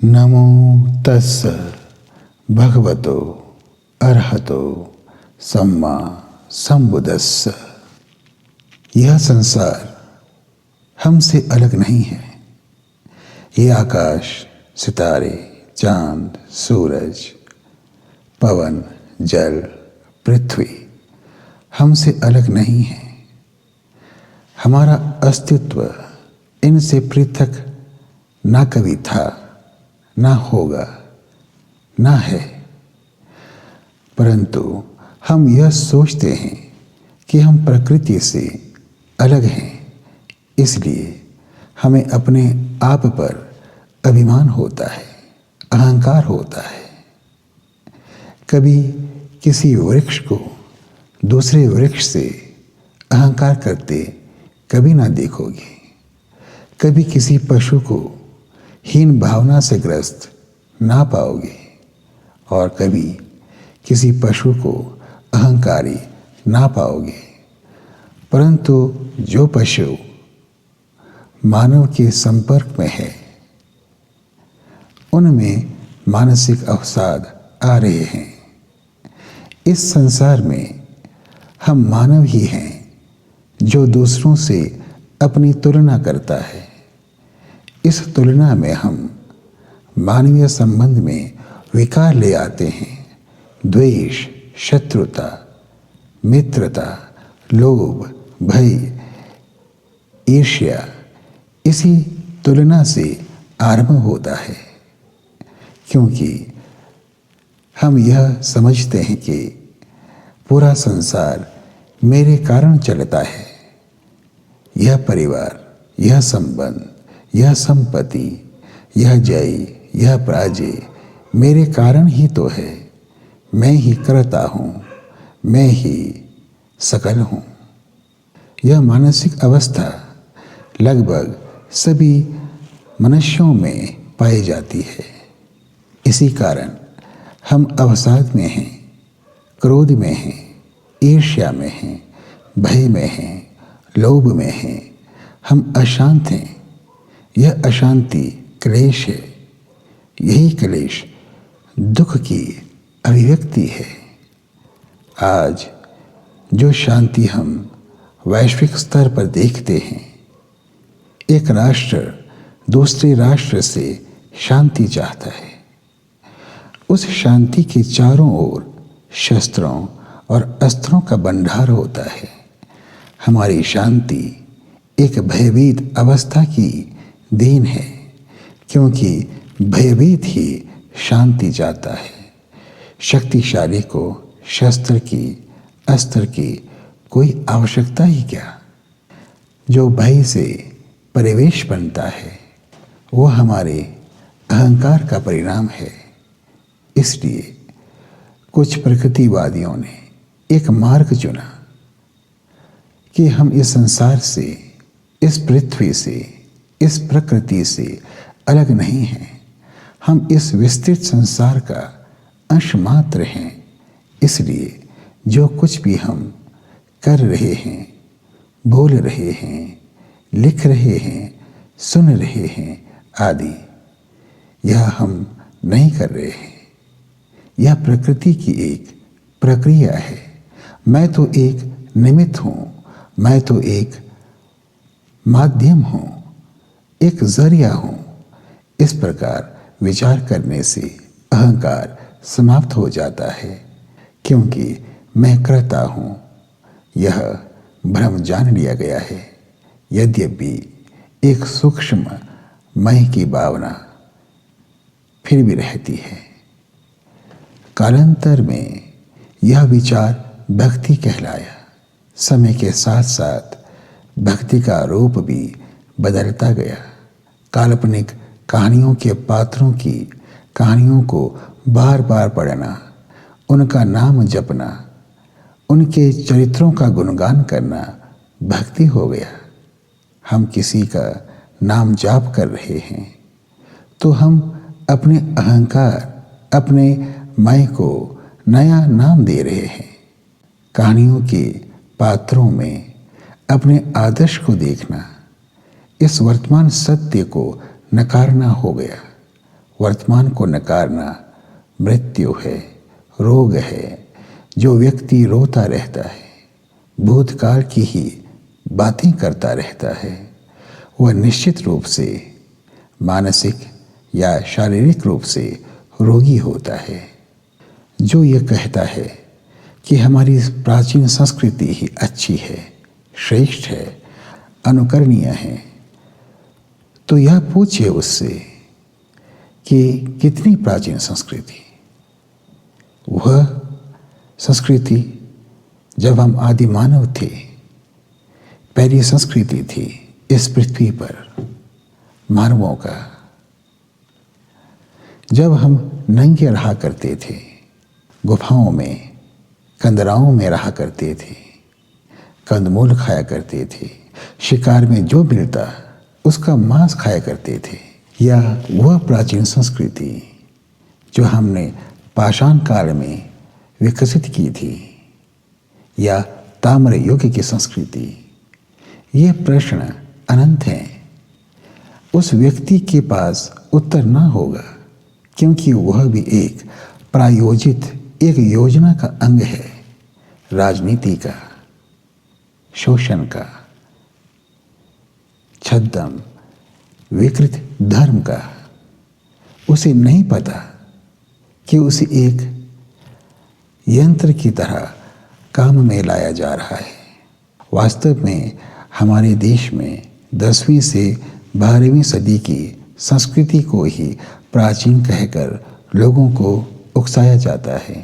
नमो तस्स भगवतो अरहतो सम्मा संबुद्दस्स। यह संसार हमसे अलग नहीं है। ये आकाश, सितारे, चांद, सूरज, पवन, जल, पृथ्वी हमसे अलग नहीं है। हमारा अस्तित्व इनसे पृथक ना कभी था, ना होगा, ना है। परंतु हम यह सोचते हैं कि हम प्रकृति से अलग हैं, इसलिए हमें अपने आप पर अभिमान होता है, अहंकार होता है। कभी किसी वृक्ष को दूसरे वृक्ष से अहंकार करते कभी ना देखोगे। कभी किसी पशु को हीन भावना से ग्रस्त ना पाओगे और कभी किसी पशु को अहंकारी ना पाओगे। परंतु जो पशु मानव के संपर्क में है, उनमें मानसिक अवसाद आ रहे हैं। इस संसार में हम मानव ही हैं जो दूसरों से अपनी तुलना करता है। इस तुलना में हम मानवीय संबंध में विकार ले आते हैं। द्वेष, शत्रुता, मित्रता, लोभ, भय, ईर्ष्या इसी तुलना से आरंभ होता है। क्योंकि हम यह समझते हैं कि पूरा संसार मेरे कारण चलता है। यह परिवार, यह संबंध, यह संपत्ति, यह जय, यह पराजय मेरे कारण ही तो है। मैं ही करता हूँ, मैं ही सकल हूँ। यह मानसिक अवस्था लगभग सभी मनुष्यों में पाई जाती है। इसी कारण हम अवसाद में हैं, क्रोध में हैं, ईर्ष्या में हैं, भय में हैं, लोभ में हैं। हम अशांत हैं। यह अशांति क्लेश है। यही क्लेश दुख की अभिव्यक्ति है। आज जो शांति हम वैश्विक स्तर पर देखते हैं, एक राष्ट्र दूसरे राष्ट्र से शांति चाहता है। उस शांति के चारों ओर शस्त्रों और अस्त्रों का भंडार होता है। हमारी शांति एक भयभीत अवस्था की देन है, क्योंकि भयभीत ही शांति चाहता है। शक्तिशाली को शस्त्र की, अस्त्र की कोई आवश्यकता ही क्या। जो भय से परिवेश बनता है वो हमारे अहंकार का परिणाम है। इसलिए कुछ प्रकृतिवादियों ने एक मार्ग चुना कि हम इस संसार से, इस पृथ्वी से, इस प्रकृति से अलग नहीं हैं। हम इस विस्तृत संसार का अंश मात्र हैं। इसलिए जो कुछ भी हम कर रहे हैं, बोल रहे हैं, लिख रहे हैं, सुन रहे हैं आदि, यह हम नहीं कर रहे हैं। यह प्रकृति की एक प्रक्रिया है। मैं तो एक निमित्त हूँ, मैं तो एक माध्यम हूँ, एक जरिया हूँ। इस प्रकार विचार करने से अहंकार समाप्त हो जाता है, क्योंकि मैं करता हूँ यह भ्रम जान लिया गया है। यद्यपि एक सूक्ष्म मैं की भावना फिर भी रहती है। कालांतर में यह विचार भक्ति कहलाया। समय के साथ साथ भक्ति का रूप भी बदलता गया। काल्पनिक कहानियों के पात्रों की कहानियों को बार बार पढ़ना, उनका नाम जपना, उनके चरित्रों का गुणगान करना भक्ति हो गया। हम किसी का नाम जाप कर रहे हैं तो हम अपने अहंकार, अपने मैं को नया नाम दे रहे हैं। कहानियों के पात्रों में अपने आदर्श को देखना, इस वर्तमान सत्य को नकारना हो गया। वर्तमान को नकारना मृत्यु है, रोग है। जो व्यक्ति रोता रहता है, भूतकाल की ही बातें करता रहता है, वह निश्चित रूप से मानसिक या शारीरिक रूप से रोगी होता है। जो यह कहता है कि हमारी प्राचीन संस्कृति ही अच्छी है, श्रेष्ठ है, अनुकरणीय है, तो यह पूछिए उससे कि कितनी प्राचीन संस्कृति। वह संस्कृति जब हम आदि मानव थे, पहली संस्कृति थी इस पृथ्वी पर मानवों का। जब हम नंगे रहा करते थे, गुफाओं में, कंदराओं में रहा करते थे, कंदमूल खाया करते थे, शिकार में जो मिलता उसका मांस खाया करते थे, या वह प्राचीन संस्कृति जो हमने पाषाण काल में विकसित की थी, या ताम्र युग की संस्कृति, ये प्रश्न अनंत हैं। उस व्यक्ति के पास उत्तर ना होगा, क्योंकि वह भी एक प्रायोजित, एक योजना का अंग है, राजनीति का, शोषण का, छद्म विकृत धर्म का। उसे नहीं पता कि उसे एक यंत्र की तरह काम में लाया जा रहा है। वास्तव में हमारे देश में 10वीं से 12वीं सदी की संस्कृति को ही प्राचीन कहकर लोगों को उकसाया जाता है,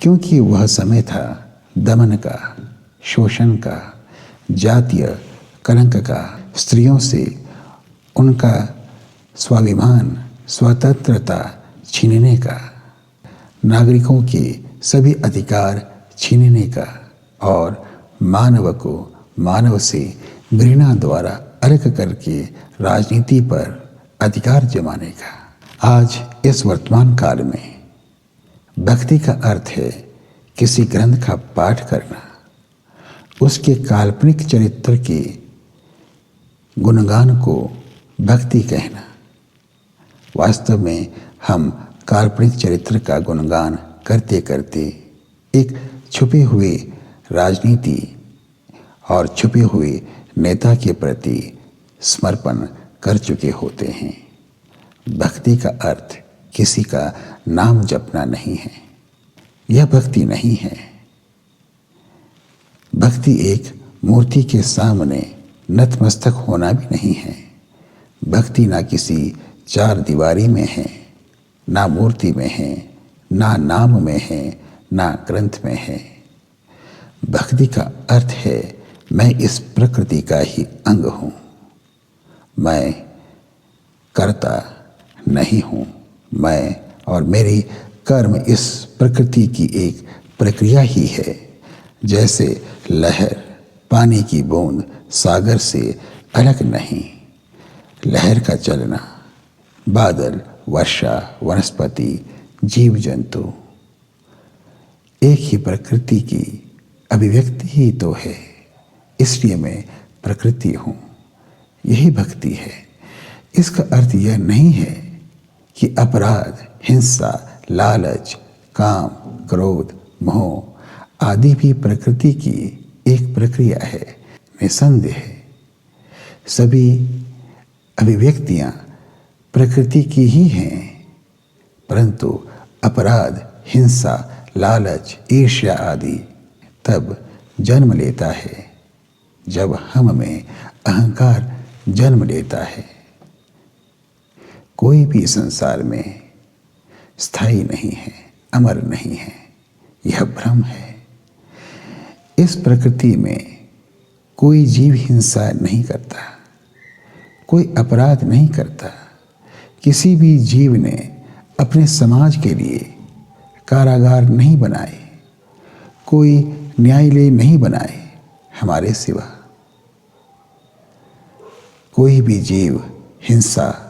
क्योंकि वह समय था दमन का, शोषण का, जातीय कलंक का, स्त्रियों से उनका स्वाभिमान, स्वतंत्रता छीनने का, नागरिकों के सभी अधिकार छीनने का, और मानव को मानव से घृणा द्वारा अलग करके राजनीति पर अधिकार जमाने का। आज इस वर्तमान काल में भक्ति का अर्थ है किसी ग्रंथ का पाठ करना, उसके काल्पनिक चरित्र के गुणगान को भक्ति कहना। वास्तव में हम काल्पनिक चरित्र का गुणगान करते करते एक छुपे हुए राजनीति और छुपे हुए नेता के प्रति समर्पण कर चुके होते हैं। भक्ति का अर्थ किसी का नाम जपना नहीं है, यह भक्ति नहीं है। भक्ति एक मूर्ति के सामने नतमस्तक होना भी नहीं है। भक्ति ना किसी चार दीवारी में है, ना मूर्ति में है, ना नाम में है, ना ग्रंथ में है। भक्ति का अर्थ है मैं इस प्रकृति का ही अंग हूँ, मैं कर्ता नहीं हूँ, मैं और मेरी कर्म इस प्रकृति की एक प्रक्रिया ही है। जैसे लहर, पानी की बूंद सागर से अलग नहीं, लहर का चलना, बादल, वर्षा, वनस्पति, जीव जंतु एक ही प्रकृति की अभिव्यक्ति ही तो है, इसलिए मैं प्रकृति हूँ। यही भक्ति है। इसका अर्थ यह नहीं है कि अपराध, हिंसा, लालच, काम, क्रोध, मोह आदि भी प्रकृति की एक प्रक्रिया है। निसंदेह सभी अभिव्यक्तियाँ प्रकृति की ही हैं, परंतु अपराध, हिंसा, लालच, ईर्ष्या आदि तब जन्म लेता है जब हम में अहंकार जन्म लेता है। कोई भी संसार में स्थायी नहीं है, अमर नहीं है, यह भ्रम है। इस प्रकृति में कोई जीव हिंसा नहीं करता, कोई अपराध नहीं करता। किसी भी जीव ने अपने समाज के लिए कारागार नहीं बनाए, कोई न्यायालय नहीं बनाए हमारे सिवा। कोई भी जीव हिंसा,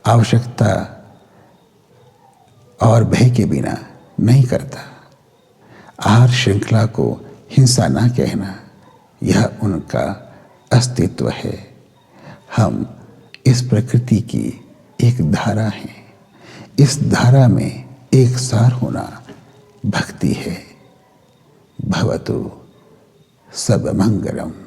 आवश्यकता और भय के बिना नहीं करता। आहार श्रृंखला को हिंसा ना कहना, यह उनका अस्तित्व है। हम इस प्रकृति की एक धारा हैं। इस धारा में एक सार होना भक्ति है। भवतु सर्वमंगलम्।